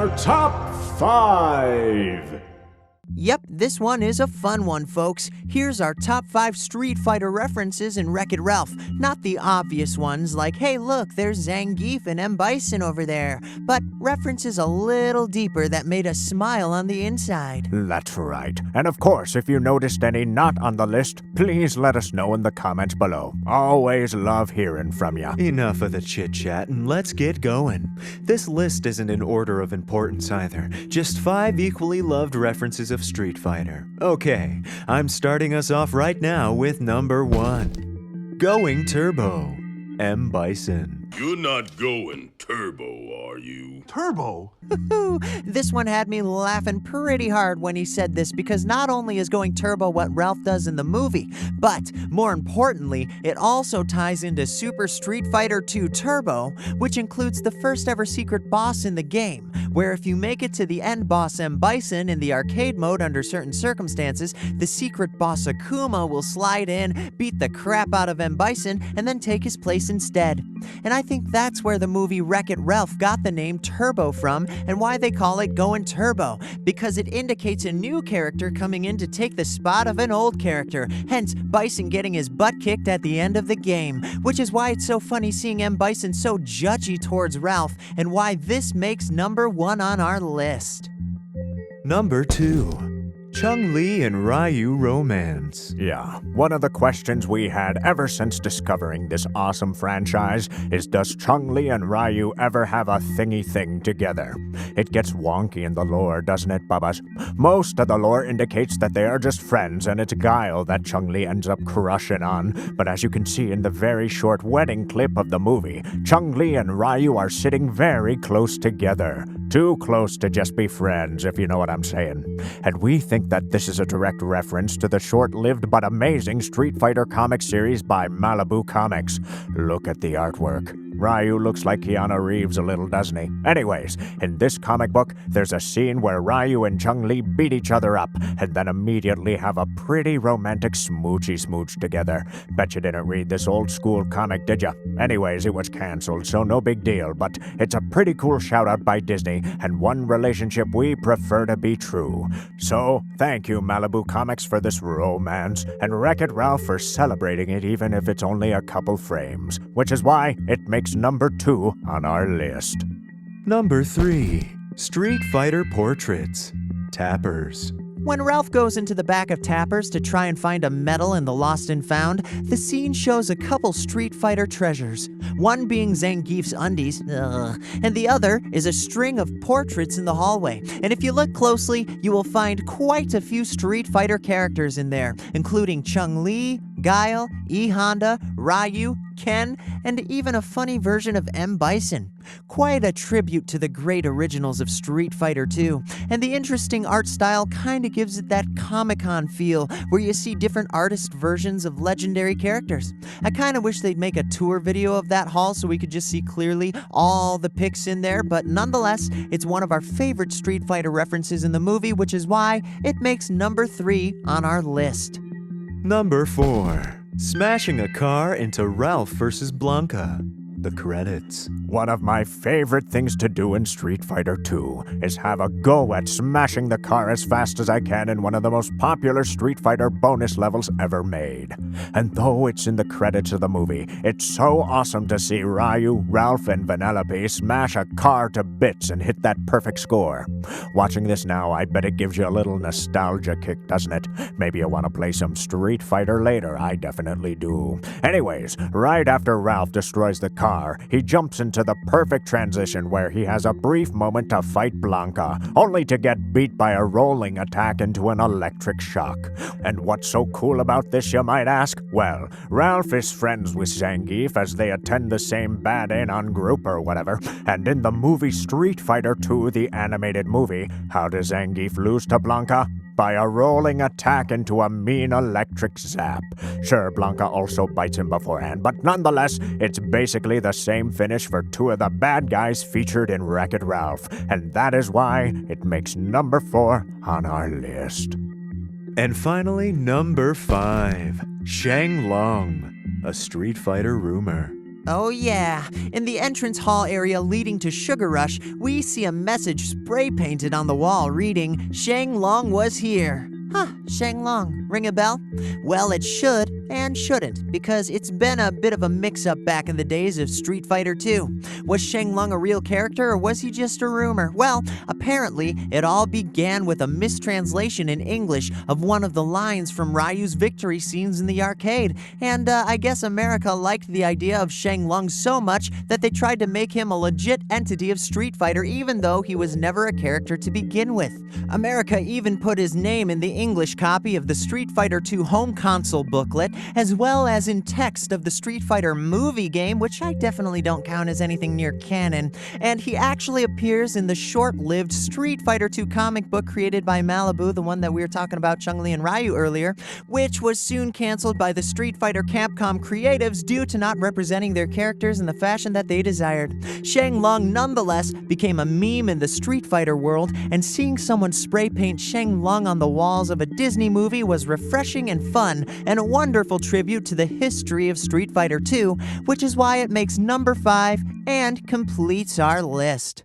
our top 5. Yep, this one is a fun one, folks. Here's our top 5 Street Fighter references in Wreck-It Ralph. Not the obvious ones like, hey look, there's Zangief and M. Bison over there, but references a little deeper that made us smile on the inside. That's right. And of course, if you noticed any not on the list, please let us know in the comments below. Always love hearing from ya. Enough of the chit-chat and let's get going. This list isn't in order of importance either. Just 5 equally loved references of Street Fighter. Okay, I'm starting us off right now with number 1. Going Turbo, M. Bison. You're not going turbo, are you? Turbo? This one had me laughing pretty hard when he said this because not only is going turbo what Ralph does in the movie, but more importantly, it also ties into Super Street Fighter 2 Turbo, which includes the first ever secret boss in the game, where if you make it to the end boss M. Bison in the arcade mode under certain circumstances, the secret boss Akuma will slide in, beat the crap out of M. Bison, and then take his place instead. And I think that's where the movie Wreck-It Ralph got the name Turbo from and why they call it Going Turbo, because it indicates a new character coming in to take the spot of an old character, hence Bison getting his butt kicked at the end of the game, which is why it's so funny seeing M. Bison so judgy towards Ralph and why this makes number 1 on our list. Number 2. Chun Li and Ryu romance. Yeah, one of the questions we had ever since discovering this awesome franchise is, does Chun Li and Ryu ever have a thingy thing together? It gets wonky in the lore, doesn't it, Bubbas? Most of the lore indicates that they are just friends and it's Guile that Chun Li ends up crushing on, but as you can see in the very short wedding clip of the movie, Chun Li and Ryu are sitting very close together. Too close to just be friends, if you know what I'm saying. And we think that this is a direct reference to the short-lived but amazing Street Fighter comic series by Malibu Comics. Look at the artwork. Ryu looks like Keanu Reeves a little, doesn't he? Anyways, in this comic book, there's a scene where Ryu and Chun Li beat each other up, and then immediately have a pretty romantic smoochy smooch together. Bet you didn't read this old-school comic, did ya? Anyways, it was cancelled, so no big deal, but it's a pretty cool shout-out by Disney, and one relationship we prefer to be true. So, thank you, Malibu Comics, for this romance, and Wreck-It Ralph for celebrating it even if it's only a couple frames, which is why it makes number 2 on our list. Number 3. Street Fighter portraits, Tappers. When Ralph goes into the back of Tappers to try and find a medal in the Lost and Found, the scene shows a couple Street Fighter treasures. One being Zangief's undies, and the other is a string of portraits in the hallway. And if you look closely, you will find quite a few Street Fighter characters in there, including Chun Li, Guile, E. Honda, Ryu, Ken, and even a funny version of M. Bison. Quite a tribute to the great originals of Street Fighter 2, and the interesting art style kinda gives it that Comic-Con feel, where you see different artist versions of legendary characters. I kinda wish they'd make a tour video of that hall so we could just see clearly all the pics in there, but nonetheless, it's one of our favorite Street Fighter references in the movie, which is why it makes number 3 on our list. Number 4. Smashing a car into Ralph vs. Blanca. The credits. One of my favorite things to do in Street Fighter 2 is have a go at smashing the car as fast as I can in one of the most popular Street Fighter bonus levels ever made. And though it's in the credits of the movie, it's so awesome to see Ryu, Ralph, and Vanellope smash a car to bits and hit that perfect score. Watching this now, I bet it gives you a little nostalgia kick, doesn't it? Maybe you want to play some Street Fighter later, I definitely do. Anyways, right after Ralph destroys the car, he jumps into the perfect transition where he has a brief moment to fight Blanca, only to get beat by a rolling attack into an electric shock. And what's so cool about this, you might ask? Well, Ralph is friends with Zangief as they attend the same Bad Anon group or whatever, and in the movie Street Fighter 2, the animated movie, how does Zangief lose to Blanca? By a rolling attack into a mean electric zap. Sure, Blanca also bites him beforehand, but nonetheless, it's basically the same finish for 2 of the bad guys featured in Wreck-It Ralph, and that is why it makes number 4 on our list. And finally, number 5. Shang Long, a Street Fighter rumor. Oh yeah, in the entrance hall area leading to Sugar Rush, we see a message spray painted on the wall reading, "Shang Long was here." Huh, Shang Long, ring a bell? Well, it should and shouldn't, because it's been a bit of a mix-up back in the days of Street Fighter 2. Was Shang Long a real character, or was he just a rumor? Well, apparently, it all began with a mistranslation in English of one of the lines from Ryu's victory scenes in the arcade, and I guess America liked the idea of Shang Long so much that they tried to make him a legit entity of Street Fighter, even though he was never a character to begin with. America even put his name in the English copy of the Street Fighter 2 home console booklet, as well as in text of the Street Fighter movie game, which I definitely don't count as anything near canon. And he actually appears in the short-lived Street Fighter 2 comic book created by Malibu, the one that we were talking about, Chun Li and Ryu earlier, which was soon canceled by the Street Fighter Capcom creatives due to not representing their characters in the fashion that they desired. Shang Long nonetheless became a meme in the Street Fighter world, and seeing someone spray paint Shang Long on the walls of a Disney movie was refreshing and fun, and a wonderful tribute to the history of Street Fighter 2, which is why it makes number 5 and completes our list.